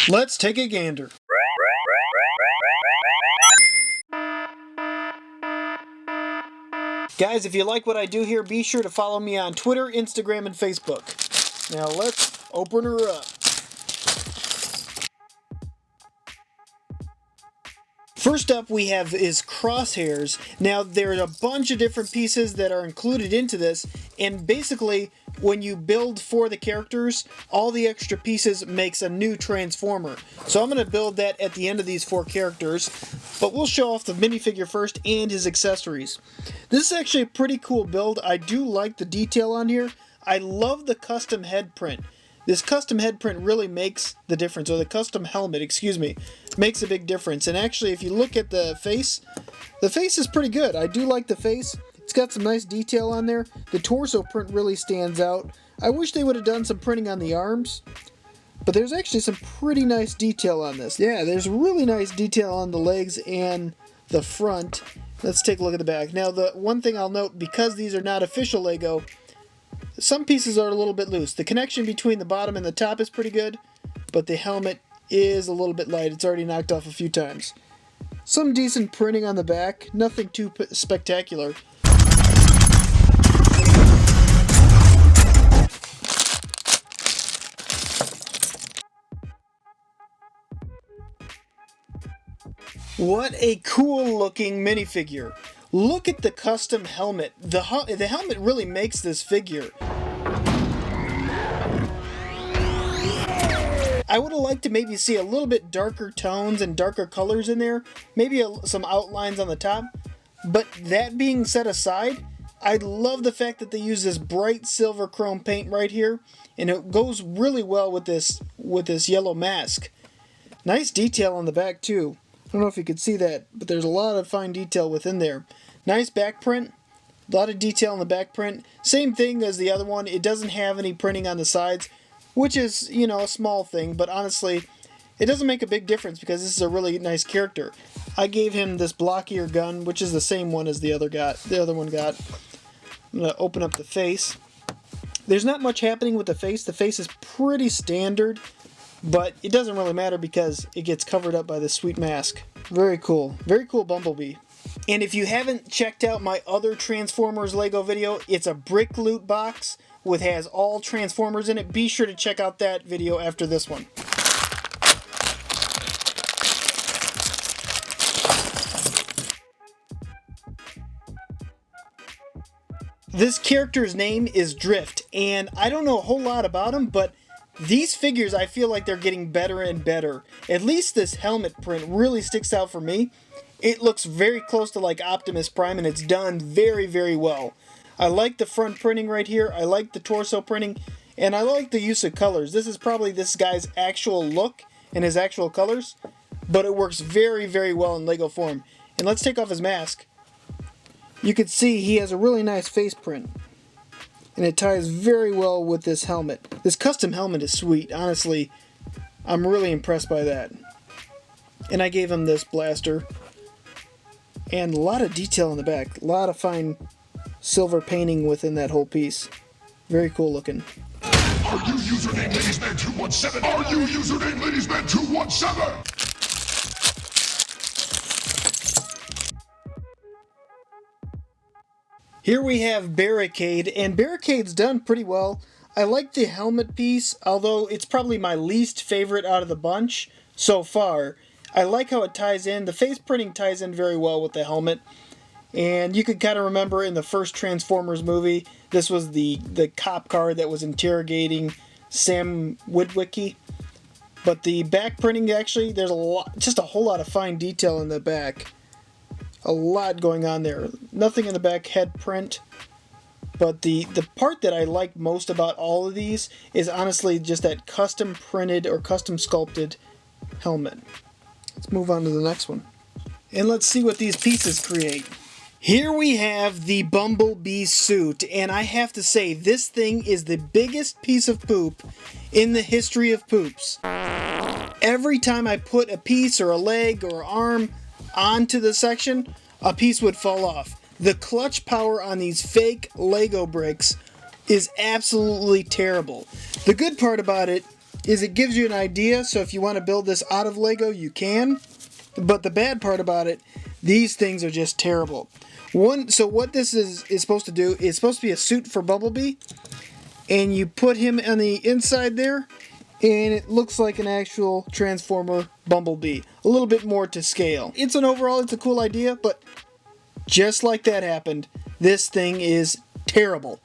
Let's take a gander. Guys, if you like what I do here, be sure to follow me on Twitter, Instagram, and Facebook. Now let's open her up. First up we have is Crosshairs. Now there's a bunch of different pieces that are included into this, and basically when you build for the characters, all the extra pieces makes a new Transformer. So I'm going to build that at the end of these 4 characters, but we'll show off the minifigure first and his accessories. This is actually a pretty cool build. I do like the detail on here. I love the custom head print. This custom head print really makes the difference, or the custom helmet, excuse me, makes a big difference. And actually, if you look at the face is pretty good. I do like the face. It's got some nice detail on there. The torso print really stands out. I wish they would have done some printing on the arms, but there's actually some pretty nice detail on this. Yeah, there's really nice detail on the legs and the front. Let's take a look at the back. Now, the one thing I'll note, because these are not official LEGO, some pieces are a little bit loose. The connection between the bottom and the top is pretty good, but the helmet is a little bit light. It's already knocked off a few times. Some decent printing on the back, nothing too spectacular. What a cool looking minifigure. Look at the custom helmet. The helmet really makes this figure. I would have liked to maybe see a little bit darker tones and darker colors in there. Maybe some outlines on the top. But that being set aside, I love the fact that they use this bright silver chrome paint right here. And it goes really well with this yellow mask. Nice detail on the back too. I don't know if you could see that, but there's a lot of fine detail within there. Nice back print, a lot of detail on the back print. Same thing as the other one, it doesn't have any printing on the sides, which is, you know, a small thing, but honestly, it doesn't make a big difference because this is a really nice character. I gave him this blockier gun, which is the same one as the other one got. I'm going to open up the face. There's not much happening with the face. The face is pretty standard, but it doesn't really matter because it gets covered up by this sweet mask. Very cool. Very cool Bumblebee. And if you haven't checked out my other Transformers LEGO video, it's a brick loot box which has all Transformers in it. Be sure to check out that video after this one. This character's name is Drift, and I don't know a whole lot about him, but these figures, I feel like they're getting better and better. At least this helmet print really sticks out for me. It looks very close to like Optimus Prime, and it's done very, very well. I like the front printing right here. I like the torso printing, and I like the use of colors. This is probably this guy's actual look and his actual colors, but it works very, very well in LEGO form. And let's take off his mask. You can see he has a really nice face print, and it ties very well with this helmet. This custom helmet is sweet. Honestly, I'm really impressed by that. And I gave him this blaster. And a lot of detail in the back. A lot of fine silver painting within that whole piece. Very cool looking. Are you username LadiesMan217? Are you username LadiesMan217? Here we have Barricade, and Barricade's done pretty well. I like the helmet piece, although it's probably my least favorite out of the bunch so far. I like how it ties in. The face printing ties in very well with the helmet. And you could kind of remember in the first Transformers movie, this was the cop car that was interrogating Sam Witwicky. But the back printing, actually, there's just a whole lot of fine detail in the back. A lot going on there. Nothing in the back head print. But the part that I like most about all of these is honestly just that custom printed or custom sculpted helmet. Let's move on to the next one. And let's see what these pieces create. Here we have the Bumblebee suit, and I have to say, this thing is the biggest piece of poop in the history of poops. Every time I put a piece or a leg or arm onto the section, a piece would fall off. The clutch power on these fake Lego bricks is absolutely terrible. The good part about it is it gives you an idea, so if you want to build this out of Lego, you can. But the bad part about it, these things are just terrible. So what this is supposed to do, is supposed to be a suit for Bumblebee, and you put him on the inside there, and it looks like an actual Transformer Bumblebee. A little bit more to scale. It's a cool idea, but just like that happened, this thing is terrible.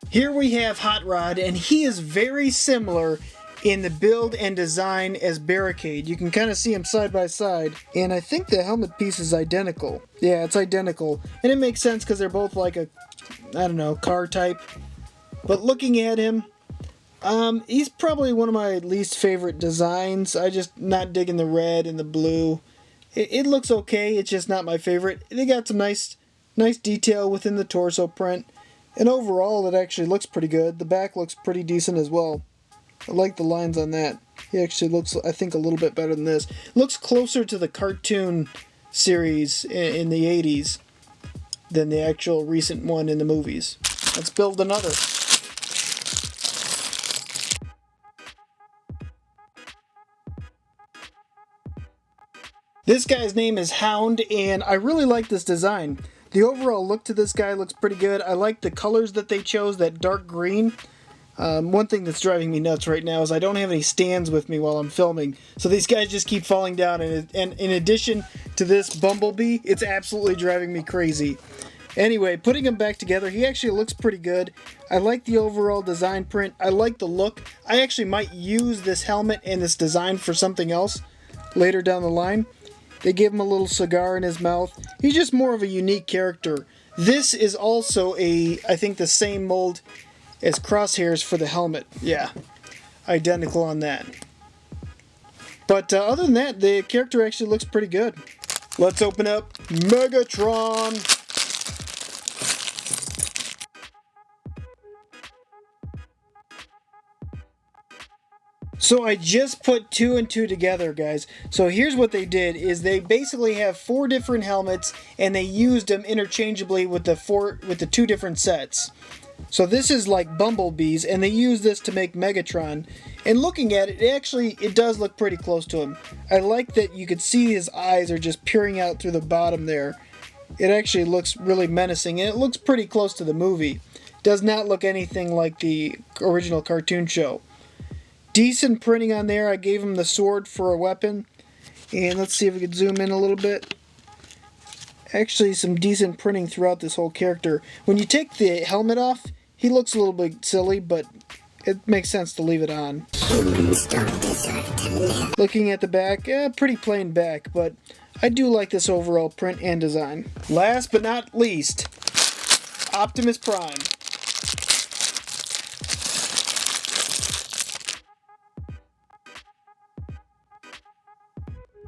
Here we have Hot Rod, and he is very similar in the build and design as Barricade. You can kind of see them side by side, and I think the helmet piece is identical. Yeah, it's identical, and it makes sense because they're both like a, I don't know, car type. But looking at him, he's probably one of my least favorite designs. I just not digging the red and the blue. It looks okay, it's just not my favorite. They got some nice detail within the torso print, and overall it actually looks pretty good. The back looks pretty decent as well. I like the lines on that. He actually looks, I think, a little bit better than this. Looks closer to the cartoon series in the 80s than the actual recent one in the movies. Let's build another. This guy's name is Hound, and I really like this design. The overall look to this guy looks pretty good. I like the colors that they chose, that dark green. One thing that's driving me nuts right now is I don't have any stands with me while I'm filming, so these guys just keep falling down, and in addition to this Bumblebee, it's absolutely driving me crazy. Anyway, putting him back together, he actually looks pretty good. I like the overall design print. I like the look. I actually might use this helmet and this design for something else later down the line. They give him a little cigar in his mouth. He's just more of a unique character. This is also I think the same mold as Crosshairs for the helmet. Yeah, identical on that. But other than that, the character actually looks pretty good. Let's open up Megatron. So I just put 2 and 2 together, guys. So here's what they did, is they basically have 4 different helmets, and they used them interchangeably with the 2 different sets. So this is like Bumblebee's, and they use this to make Megatron. And looking at it, it does look pretty close to him. I like that you could see his eyes are just peering out through the bottom there. It actually looks really menacing, and it looks pretty close to the movie. Does not look anything like the original cartoon show. Decent printing on there. I gave him the sword for a weapon. And let's see if we can zoom in a little bit. Actually, some decent printing throughout this whole character. When you take the helmet off, he looks a little bit silly, but it makes sense to leave it on. Looking at the back, pretty plain back, but I do like this overall print and design. Last but not least, Optimus Prime.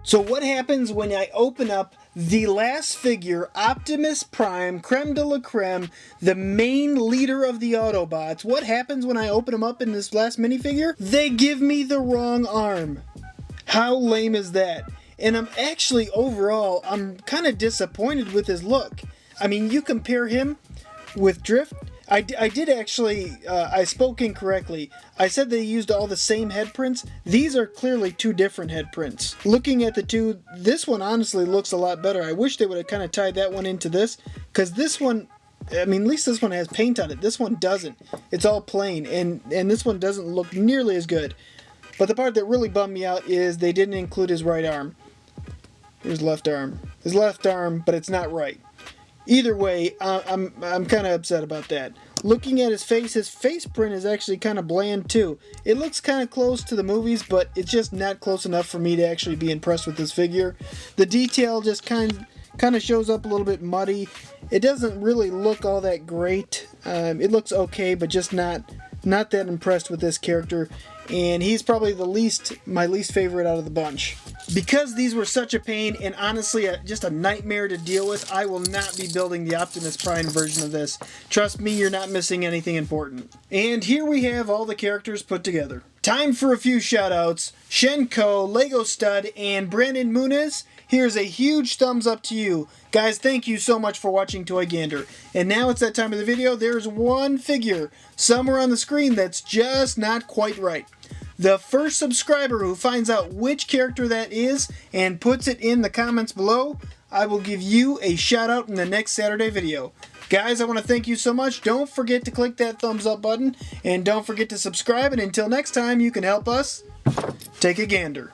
So what happens when I open up the last figure, Optimus Prime, creme de la creme, the main leader of the Autobots? What happens when I open him up in this last minifigure? They give me the wrong arm. How lame is that? And overall, I'm kind of disappointed with his look. I mean, you compare him with Drift. I did actually, I spoke incorrectly. I said they used all the same head prints. These are clearly 2 different head prints. Looking at the 2, this one honestly looks a lot better. I wish they would have kind of tied that one into this, because this one, I mean, at least this one has paint on it. This one doesn't. It's all plain, and this one doesn't look nearly as good. But the part that really bummed me out is they didn't include his right arm. Here's left arm. His left arm, but it's not right. Either way, I'm kind of upset about that. Looking at his face print is actually kind of bland too. It looks kind of close to the movies, but it's just not close enough for me to actually be impressed with this figure. The detail just kind of shows up a little bit muddy. It doesn't really look all that great. It looks okay, but just not that impressed with this character. And he's probably my least favorite out of the bunch. Because these were such a pain and honestly just a nightmare to deal with, I will not be building the Optimus Prime version of this. Trust me, you're not missing anything important. And here we have all the characters put together. Time for a few shoutouts. Shenko, Lego Stud, and Brandon Muniz. Here's a huge thumbs up to you. Guys, thank you so much for watching Toy Gander. And now it's that time of the video. There's one figure somewhere on the screen that's just not quite right. The first subscriber who finds out which character that is and puts it in the comments below, I will give you a shout out in the next Saturday video. Guys, I want to thank you so much. Don't forget to click that thumbs up button and don't forget to subscribe. And until next time, you can help us take a gander.